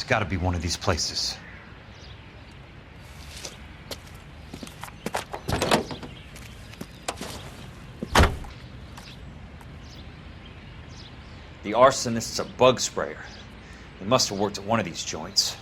got to be one of these places. The arsonist's a bug sprayer. He must have worked at one of these joints.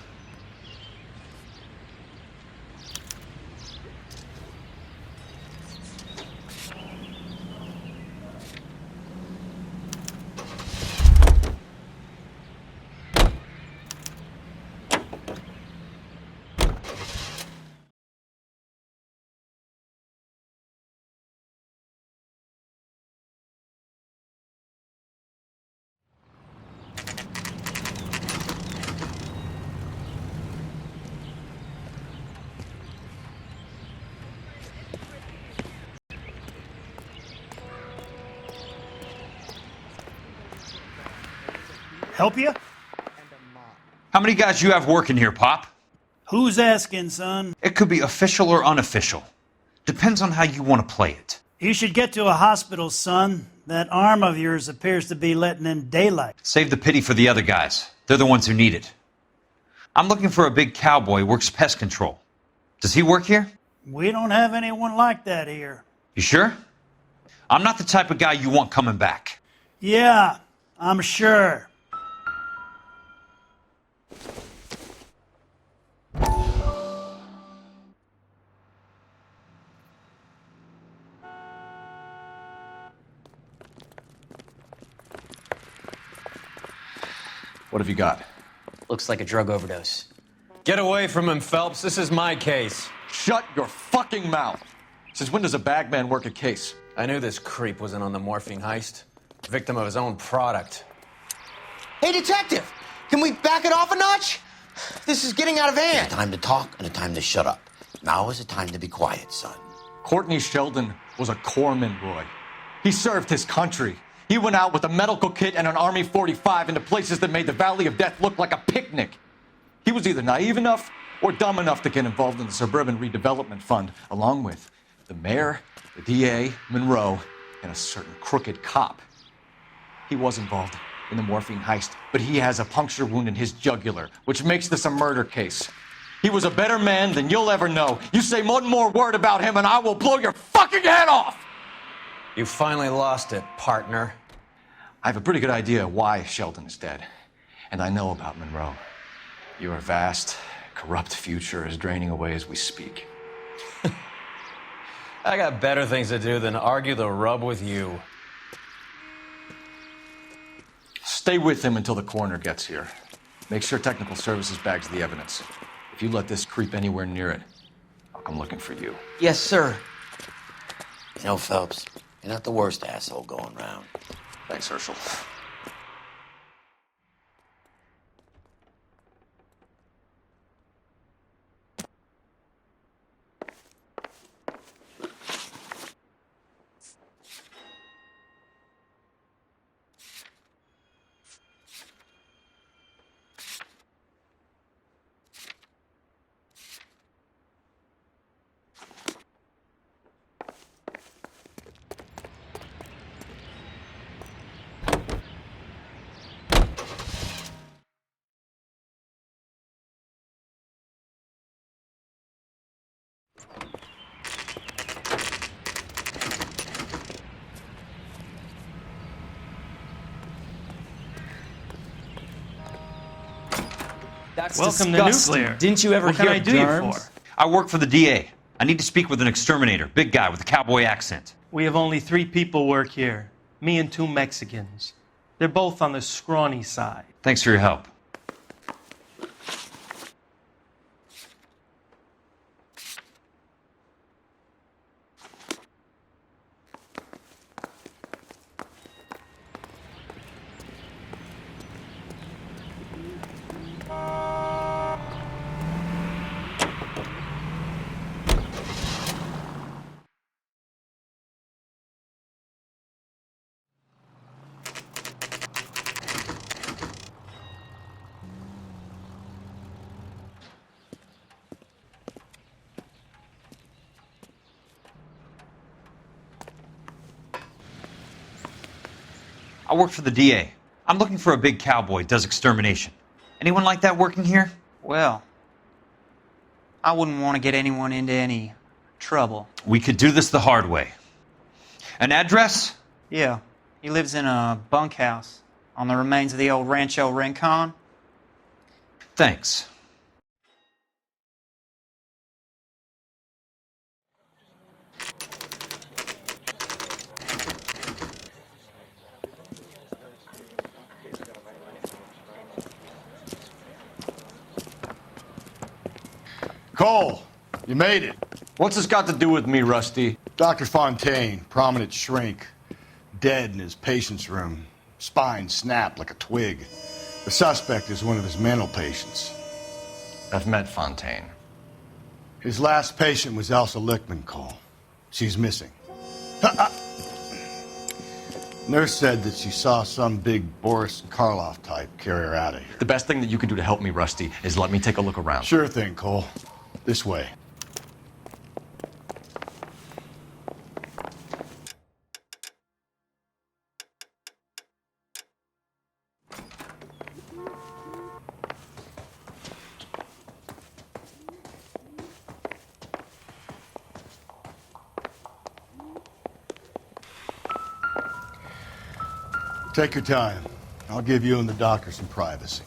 Help you? How many guys you have working here, Pop? Who's asking, son? It could be official or unofficial. Depends on how you want to play it. You should get to a hospital, son. That arm of yours appears to be letting in daylight. Save the pity for the other guys. They're the ones who need it. I'm looking for a big cowboy who works pest control. Does he work here? We don't have anyone like that here. You sure? I'm not the type of guy you want coming back. Yeah, I'm sure. What have you got? Looks like a drug overdose. Get away from him, Phelps. This is my case. Shut your fucking mouth! Since when does a bagman work a case? I knew this creep was in on the morphine heist. Victim of his own product. Hey, detective! Can we back it off a notch? This is getting out of hand. A time to talk and a time to shut up. Now is the time to be quiet, son. Courtney Sheldon was a corpsman, Roy. He served his country. He went out with a medical kit and an Army 45 into places that made the Valley of Death look like a picnic. He was either naive enough or dumb enough to get involved in the Suburban Redevelopment Fund, along with the mayor, the DA, Monroe, and a certain crooked cop. He was involved in the morphine heist, but he has a puncture wound in his jugular, which makes this a murder case. He was a better man than you'll ever know. You say one more word about him and I will blow your fucking head off! You finally lost it, partner. I have a pretty good idea why Sheldon is dead. And I know about Monroe. Your vast, corrupt future is draining away as we speak. I got better things to do than argue the rub with you. Stay with him until the coroner gets here. Make sure technical services bags the evidence. If you let this creep anywhere near it, I'll come looking for you. Yes, sir. You know, Phelps, you're not the worst asshole going round. Thanks, Herschel. That's Welcome disgusting. to Nuclear. Didn't you ever What can hear I do you germs? for? I work for the DA. I need to speak with an exterminator, big guy with a cowboy accent. We have only 3 people work here. Me and 2 Mexicans. They're both on the scrawny side. Thanks for your help. I work for the DA. I'm looking for a big cowboy who does extermination. Anyone like that working here? Well, I wouldn't want to get anyone into any trouble. We could do this the hard way. An address? Yeah, he lives in a bunkhouse on the remains of the old Rancho Rincon. Thanks. Cole, you made it. What's this got to do with me, Rusty? Dr. Fontaine, prominent shrink, dead in his patient's room. Spine snapped like a twig. The suspect is one of his mental patients. I've met Fontaine. His last patient was Elsa Lichtman, Cole. She's missing. Nurse said that she saw some big Boris Karloff type carry her out of here. The best thing that you can do to help me, Rusty, is let me take a look around. Sure thing, Cole. This way. Take your time. I'll give you and the doctor some privacy.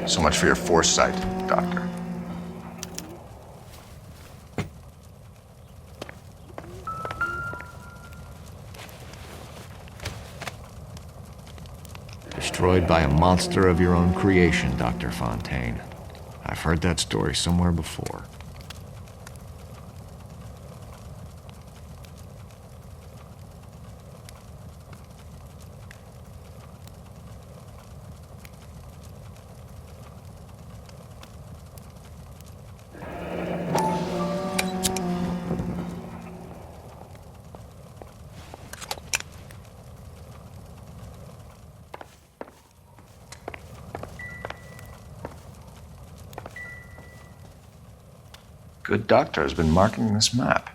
So much for your foresight, Doctor. Destroyed by a monster of your own creation, Dr. Fontaine. I've heard that story somewhere before. Good doctor has been marking this map.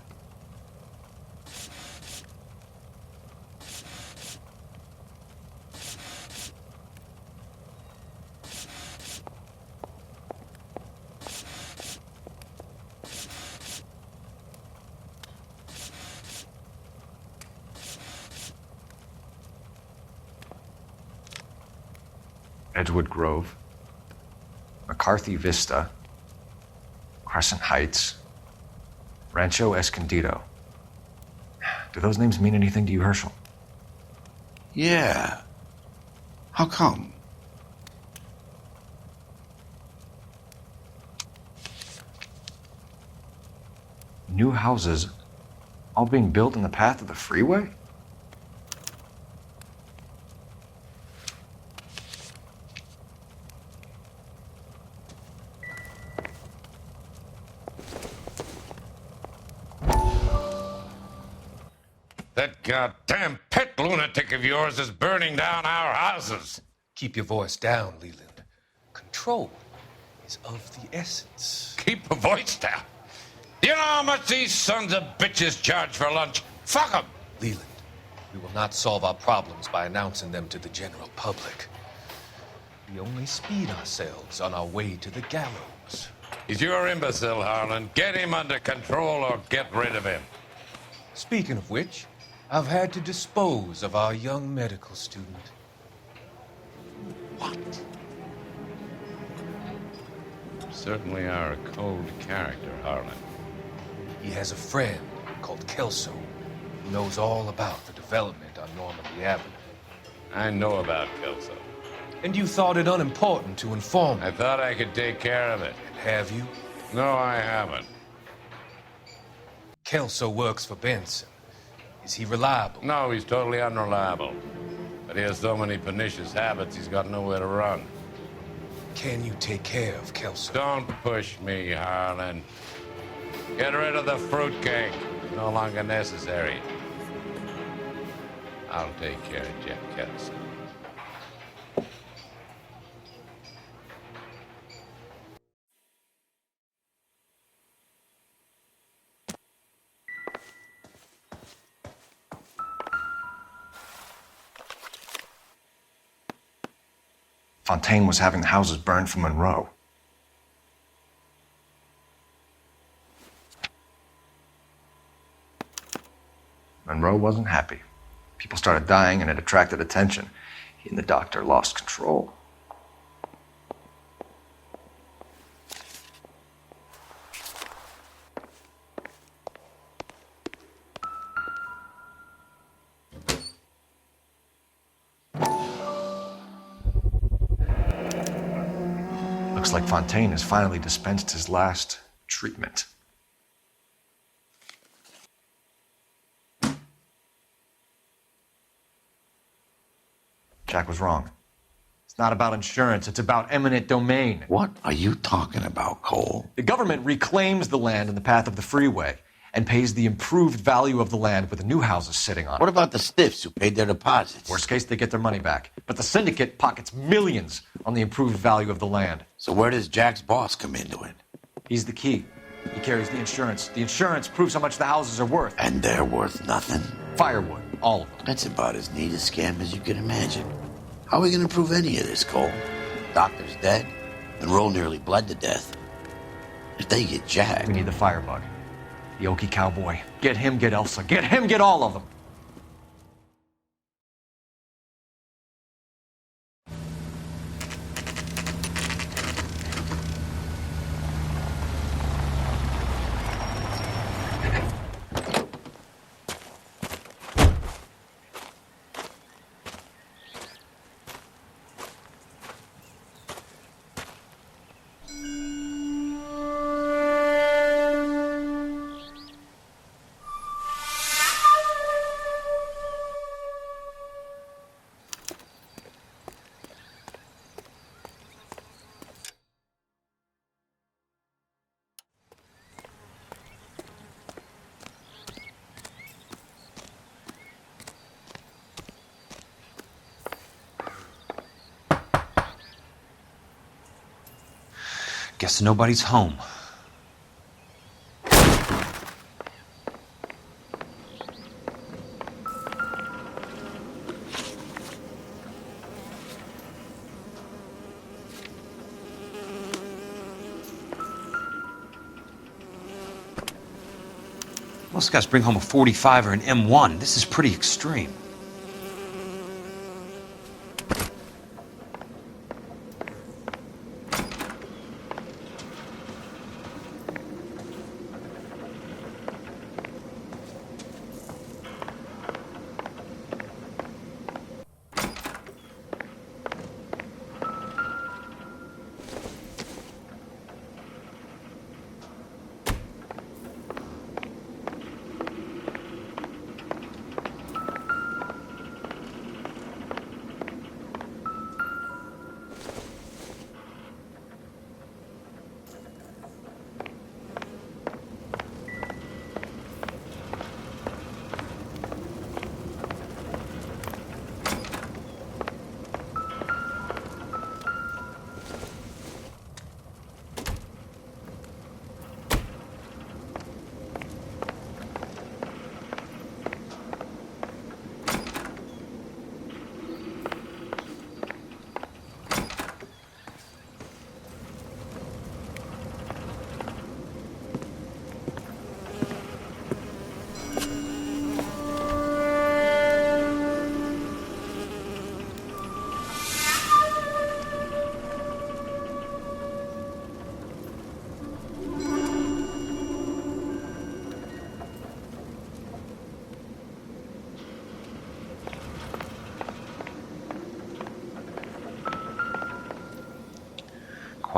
Edgewood Grove, McCarthy Vista, Crescent Heights, Rancho Escondido. Do those names mean anything to you, Herschel? Yeah. How come? New houses all being built in the path of the freeway? That goddamn pet lunatic of yours is burning down our houses. Keep your voice down, Leland. Control is of the essence. Keep your voice down. Do you know how much these sons of bitches charge for lunch? Fuck them. Leland, we will not solve our problems by announcing them to the general public. We only speed ourselves on our way to the gallows. He's your imbecile, Harlan. Get him under control or get rid of him. Speaking of which, I've had to dispose of our young medical student. What? Certainly are a cold character, Harlan. He has a friend called Kelso who knows all about the development on Normandy Avenue. I know about Kelso. And you thought it unimportant to inform me. I thought I could take care of it. And have you? No, I haven't. Kelso works for Benson. Is he reliable? No, he's totally unreliable. But he has so many pernicious habits, he's got nowhere to run. Can you take care of Kelso? Don't push me, Harlan. Get rid of the fruitcake. It's no longer necessary. I'll take care of Jeff Kelso. Fontaine was having the houses burned for Monroe. Monroe wasn't happy. People started dying and it attracted attention. He and the doctor lost control. Looks like Fontaine has finally dispensed his last treatment. Jack was wrong. It's not about insurance, it's about eminent domain. What are you talking about, Cole? The government reclaims the land in the path of the freeway and pays the improved value of the land with the new houses sitting on it. What about the stiffs who paid their deposits? Worst case, they get their money back. But the syndicate pockets millions on the improved value of the land. So where does Jack's boss come into it? He's the key. He carries the insurance. The insurance proves how much the houses are worth. And they're worth nothing? Firewood, all of them. That's about as neat a scam as you can imagine. How are we going to prove any of this, Cole? Doctor's dead. Monroe nearly bled to death. If they get Jack... We need the firebug. The Okie cowboy. Get him, get Elsa. Get him, get all of them. Guess nobody's home. Most guys bring home a 45 or an M1. This is pretty extreme.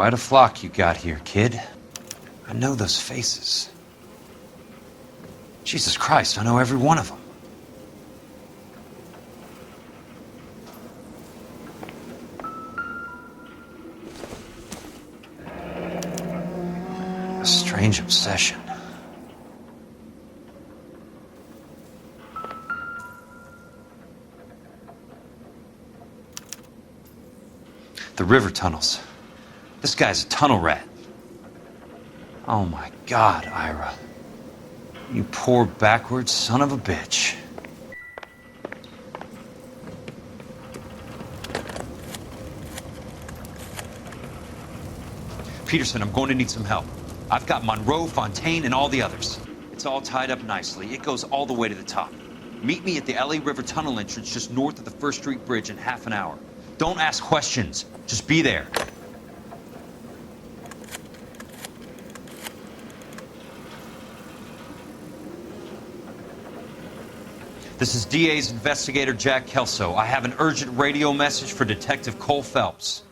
Quite a flock you got here, kid. I know those faces. Jesus Christ, I know every one of them. A strange obsession. The river tunnels. This guy's a tunnel rat. Oh my God, Ira. You poor backwards son of a bitch. Peterson, I'm going to need some help. I've got Monroe, Fontaine, and all the others. It's all tied up nicely. It goes all the way to the top. Meet me at the LA River Tunnel entrance just north of the First Street Bridge in half an hour. Don't ask questions. Just be there. This is DA's investigator Jack Kelso. I have an urgent radio message for Detective Cole Phelps.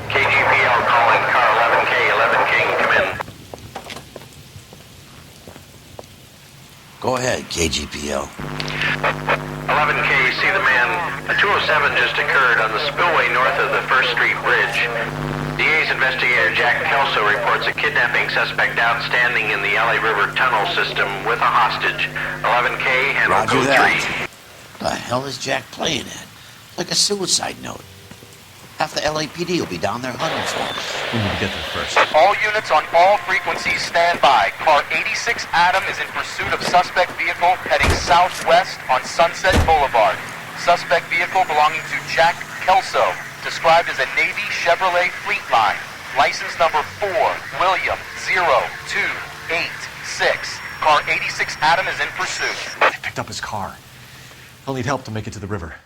KGPL calling car 11K, 11K, come in. Go ahead, KGPL. 11K, see the man. A 207 just occurred on the spillway north of the First Street Bridge. DA's investigator Jack Kelso reports a kidnapping suspect outstanding in the LA River tunnel system with a hostage. 11K, handle Roger code that. 3. The hell is Jack playing at? Like a suicide note. Half the LAPD will be down there hunting for him. We need to get there first. All units on all frequencies stand by. Car 86 Adam is in pursuit of suspect vehicle heading southwest on Sunset Boulevard. Suspect vehicle belonging to Jack Kelso, described as a Navy Chevrolet Fleetline. License number 4, William 0286. Car 86 Adam is in pursuit. They picked up his car. He'll need help to make it to the river.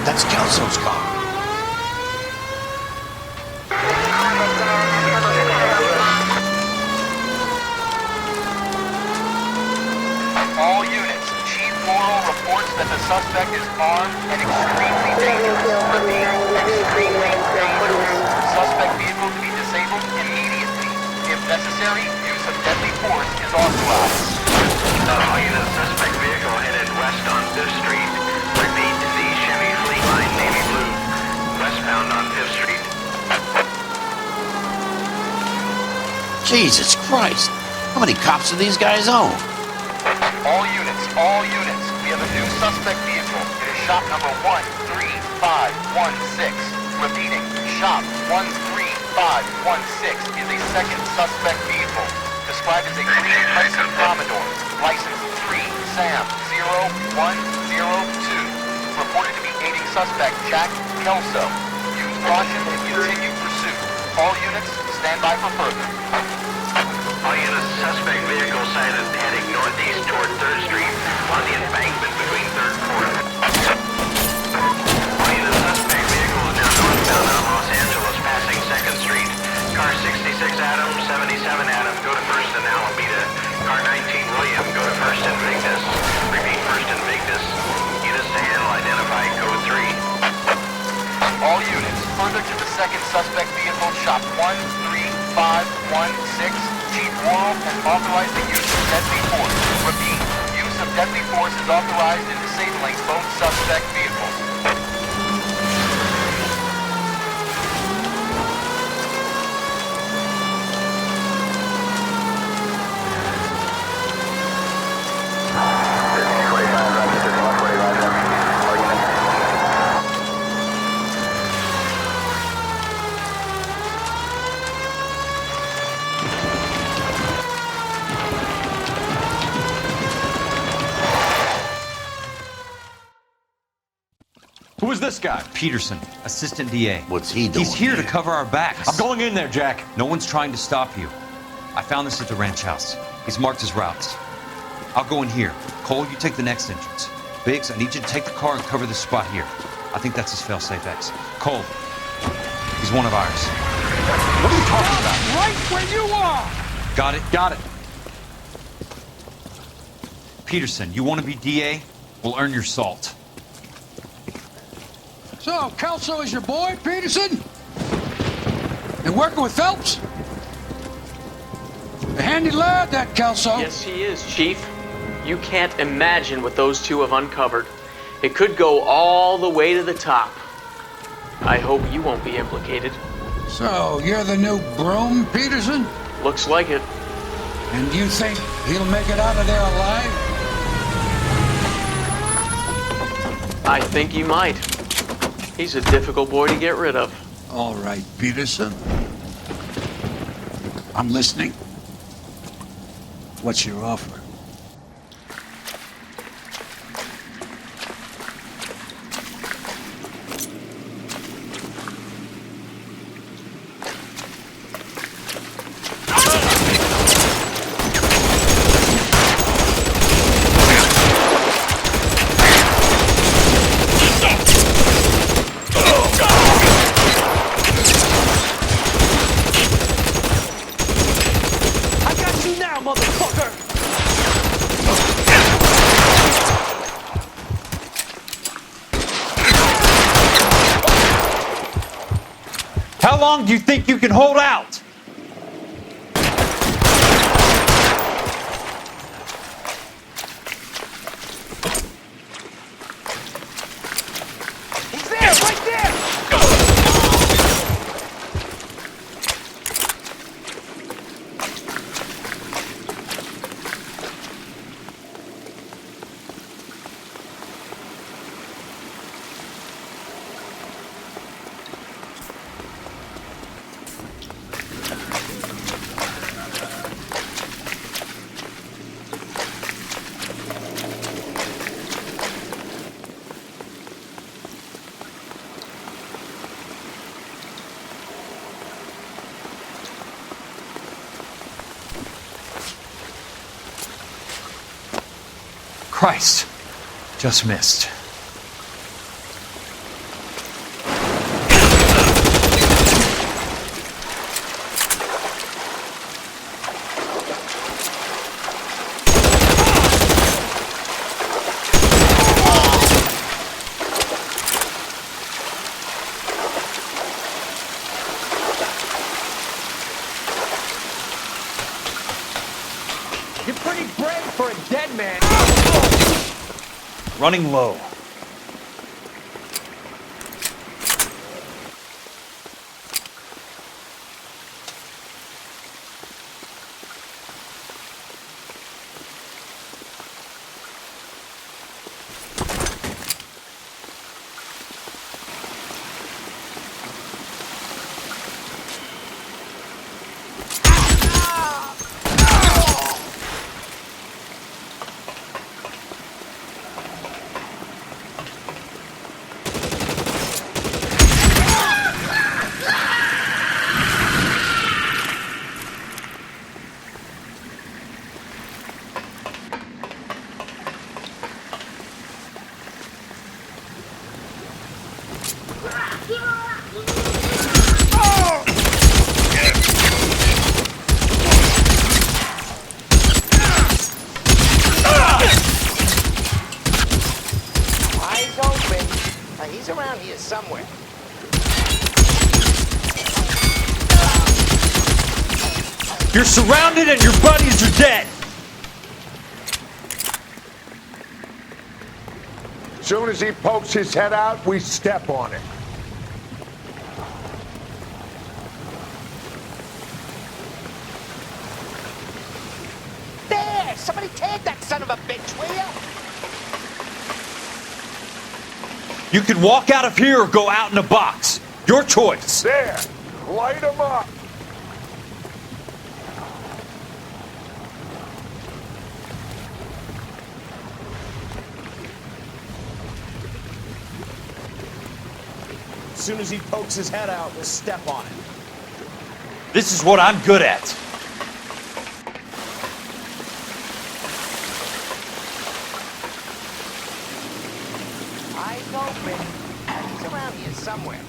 That's Kelso's car. All units, Chief Laurel reports that the suspect is armed and extremely dangerous. Repeat, extremely dangerous. Suspect vehicle to be disabled immediately. If necessary, use of deadly force is authorized. All units, suspect vehicle headed west on 5th Street. Repeat, the Chevy Fleetline Navy Blue, westbound on 5th Street. Jesus Christ. How many cops do these guys own? All units, we have a new suspect vehicle. It is shop number 13516. Repeating, shop 13516 is a second suspect vehicle, described as a green Hudson Commodore, license 3 Sam 0102, reported to be aiding suspect Jack Kelso. Use caution and continue pursuit. All units, stand by for further. All units, suspect vehicle sighted heading northeast toward 3rd Street on the embankment between 3rd and 4th. All units, suspect vehicle is now northbound on Los Angeles, passing 2nd Street. Car 66 Adam, 77 Adam, go to 1st and Alameda. Car 19 William, go to 1st and Vignes. Repeat, 1st and Vignes. Units to handle, identify code 3. All units, further to the second suspect vehicle, shop 13516. Chief Laurel has authorized the use of deadly force. Repeat, use of deadly force is authorized in disabling both suspect vehicles. Who is this guy? Peterson, assistant DA. What's he doing? He's here to cover our backs. I'm going in there, Jack. No one's trying to stop you. I found this at the ranch house. He's marked his routes. I'll go in here. Cole, you take the next entrance. Biggs, I need you to take the car and cover this spot here. I think that's his fail-safe exit. Cole, he's one of ours. What are you talking about? Right where you are! Got it? Got it. Peterson, you want to be DA? We'll earn your salt. So, Kelso is your boy, Peterson? And working with Phelps? A handy lad, that Kelso. Yes, he is, Chief. You can't imagine what those two have uncovered. It could go all the way to the top. I hope you won't be implicated. So, you're the new broom, Peterson? Looks like it. And you think he'll make it out of there alive? I think you might. He's a difficult boy to get rid of. All right, Peterson. I'm listening. What's your offer? How long do you think you can hold out? He's there, right there! Christ, just missed. You're pretty brave for a dead man. Running low. Eyes open. He's around here somewhere. You're surrounded and your buddies are dead. Soon as he pokes his head out, we step on it. There! Somebody take that son of a bitch, will ya? You can walk out of here or go out in a box. Your choice. There! Light him up! As soon as he pokes his head out, we'll step on it. This is what I'm good at. Eyes open. He's around here somewhere.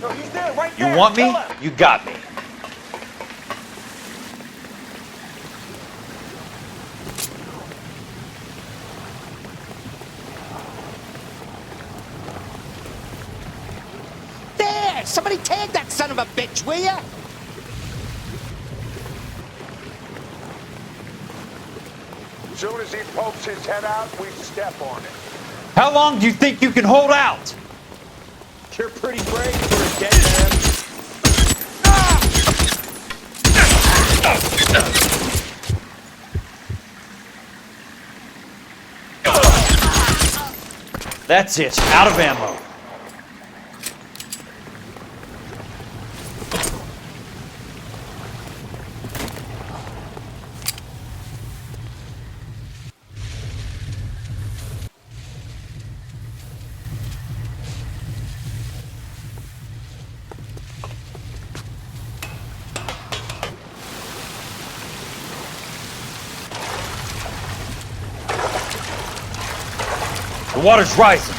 No, he's there, right You there. want me? Kill him. You got me. There! Somebody take that son of a bitch, will ya? Soon as he pokes his head out, we step on it. How long do you think you can hold out? You're pretty brave for a dead man. That's it. Out of ammo. The water's rising.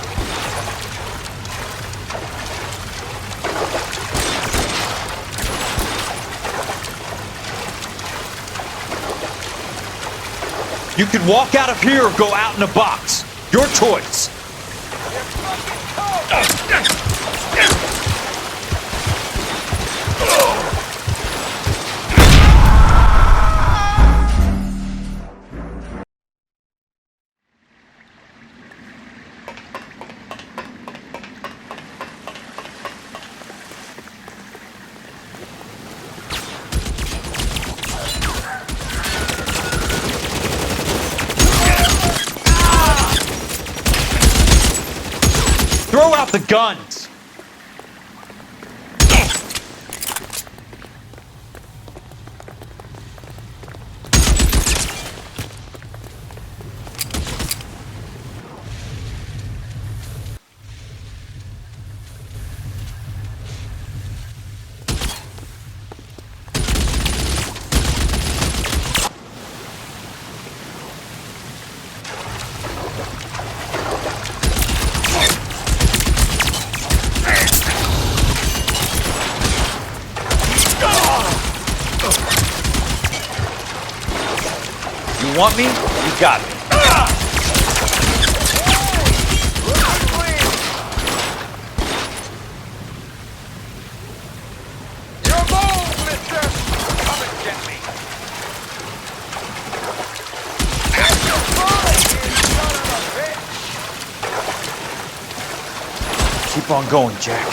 You can walk out of here or go out in a box. Your choice. Throw out the guns! You want me? You got me. You're bold, mister! Come and get me! That's your bullet, you son of a bitch! Keep on going, Jack.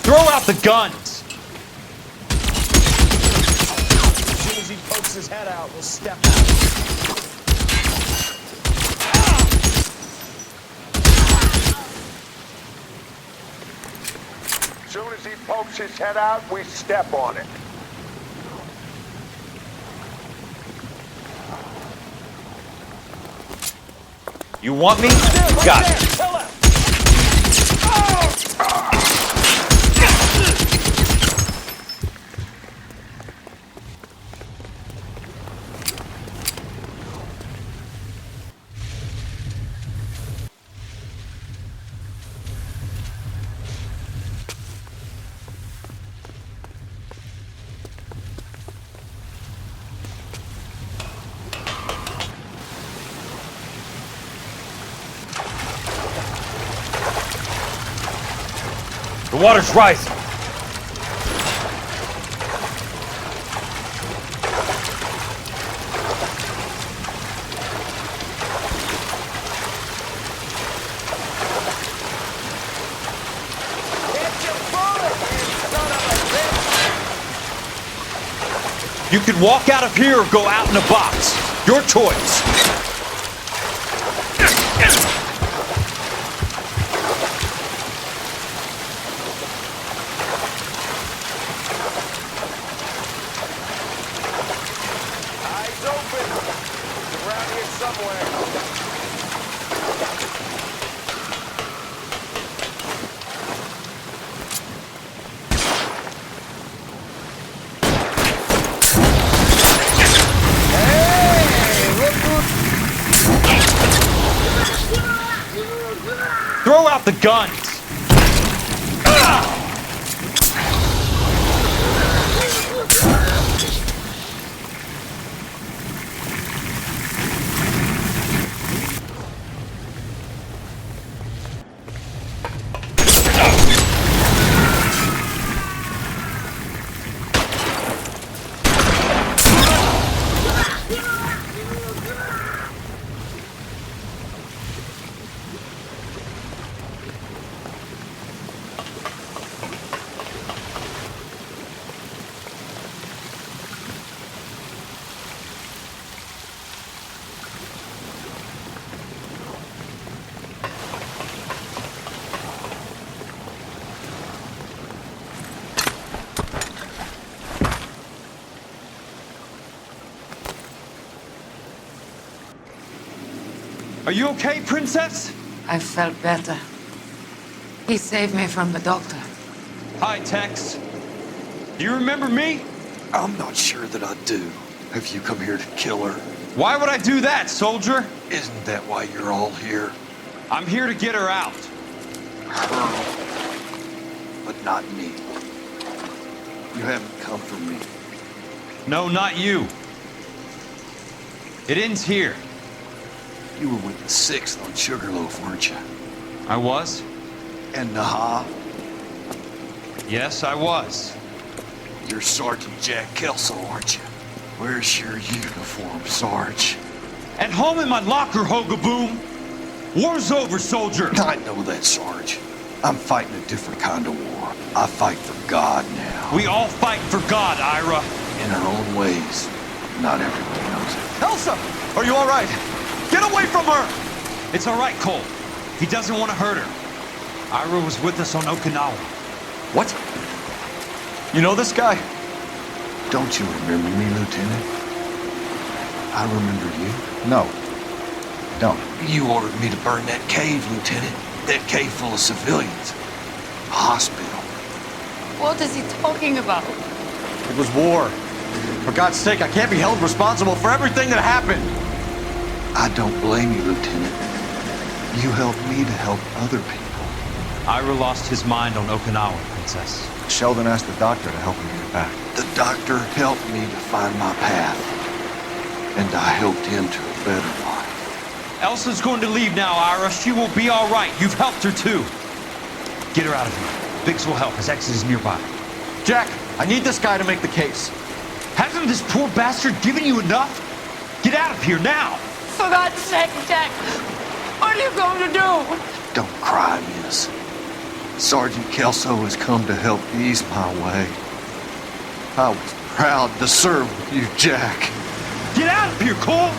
Throw out the guns! As soon as he pokes his head out, we'll step out. As soon as he pokes his head out, we step on it. You want me? You got me. The water's rising. You can walk out of here or go out in a box. Your choice. Eyes open. He's around here somewhere. Hey, look who's Throw out the guns! Are you okay, Princess? I felt better. He saved me from the doctor. Hi, Tex. Do you remember me? I'm not sure that I do. Have you come here to kill her? Why would I do that, soldier? Isn't that why you're all here? I'm here to get her out. Her. But not me. You haven't come for me. No, not you. It ends here. You were with the 6th on Sugarloaf, weren't you? I was? And Naha? Yes, I was. You're Sergeant Jack Kelso, aren't you? Where's your uniform, Sarge? At home in my locker, Hogaboom. War's over, soldier. I know that, Sarge. I'm fighting a different kind of war. I fight for God now. We all fight for God, Ira. In our own ways. Not everyone knows it. Elsa! Are you all right? Get away from her! It's all right, Cole. He doesn't want to hurt her. Ira was with us on Okinawa. What? You know this guy? Don't you remember me, Lieutenant? I remember you. No. Don't. You ordered me to burn that cave, Lieutenant. That cave full of civilians. A hospital. What is he talking about? It was war. For God's sake, I can't be held responsible for everything that happened. I don't blame you, Lieutenant. You helped me to help other people. Ira lost his mind on Okinawa, Princess. Sheldon asked the doctor to help him get back. The doctor helped me to find my path. And I helped him to a better life. Elsa's going to leave now, Ira. She will be all right. You've helped her, too. Get her out of here. Biggs will help. His exit is nearby. Jack, I need this guy to make the case. Hasn't this poor bastard given you enough? Get out of here now. For God's sake, Jack! What are you going to do? Don't cry, miss. Sergeant Kelso has come to help ease my way. I was proud to serve with you, Jack. Get out of here, Cole!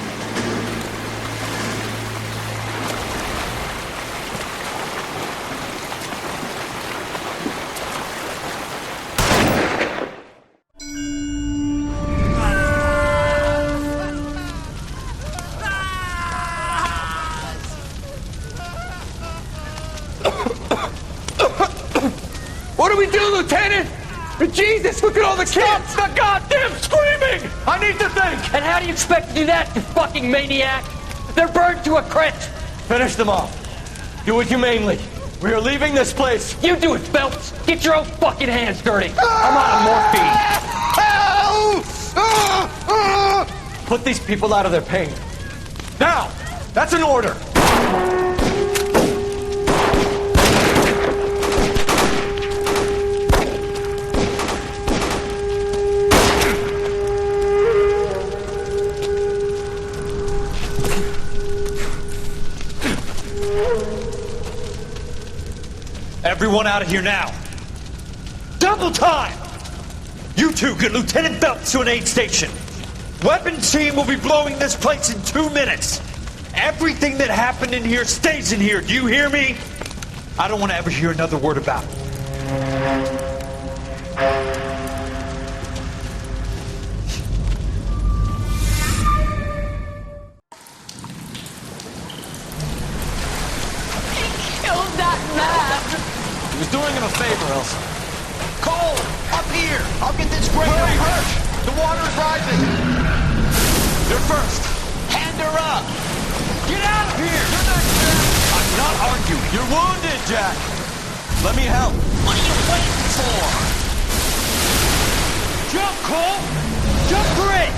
What do we do, Lieutenant? Jesus, look at all the kids! Stop the goddamn screaming! I need to think! And how do you expect to do that, you fucking maniac? They're burned to a crisp! Finish them off. Do it humanely. We are leaving this place. You do it, Phelps! Get your own fucking hands dirty! I'm on morphine! Put these people out of their pain. Now! That's an order! Everyone out of here now. Double time! You two get Lieutenant Phelps to an aid station. Weapons team will be blowing this place in 2 minutes. Everything that happened in here stays in here. Do you hear me? I don't want to ever hear another word about it. Killed that man! He was doing him a favor, Elsa. Cole! Up here! I'll get this grader first! The water is rising! They're first! Hand her up! Get out of here! You're not sure. I'm not arguing. You're wounded, Jack. Let me help. What are you waiting for? Jump, Cole! Jump for it!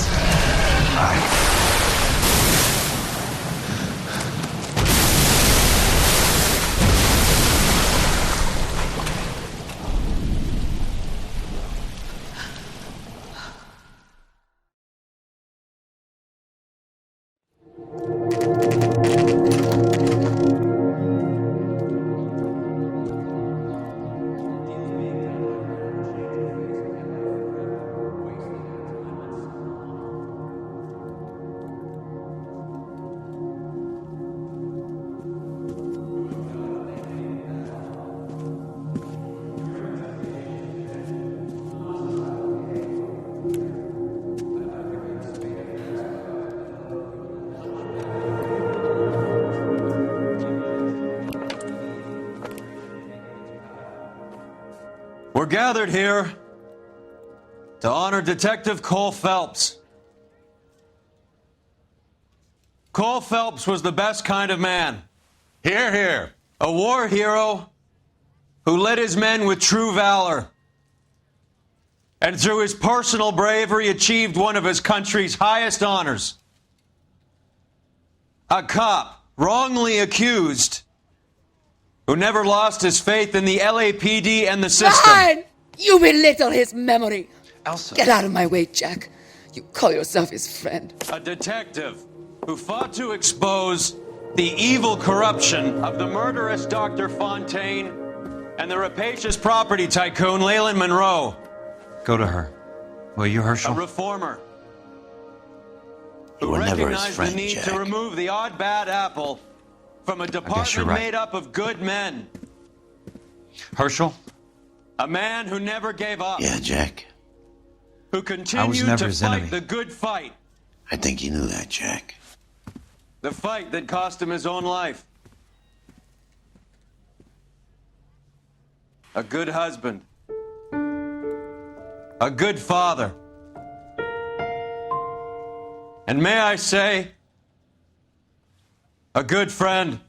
We're gathered here to honor Detective Cole Phelps. Cole Phelps was the best kind of man. Hear, hear. A war hero who led his men with true valor. And through his personal bravery achieved one of his country's highest honors. A cop wrongly accused who never lost his faith in the LAPD and the system. Fine! You belittle his memory. Elsa. Get out of my way, Jack. You call yourself his friend. A detective who fought to expose the evil corruption of the murderous Dr. Fontaine and the rapacious property tycoon Leyland Monroe. Go to her. Will you, Herschel? A reformer You who were never his recognized friend, the need Jack. to remove the odd bad apple from a department right. made up of good men. Herschel? A man who never gave up. Yeah, Jack. Who continued never to his fight enemy. the good fight. I think you knew that, Jack. The fight that cost him his own life. A good husband. A good father. And may I say, a good friend.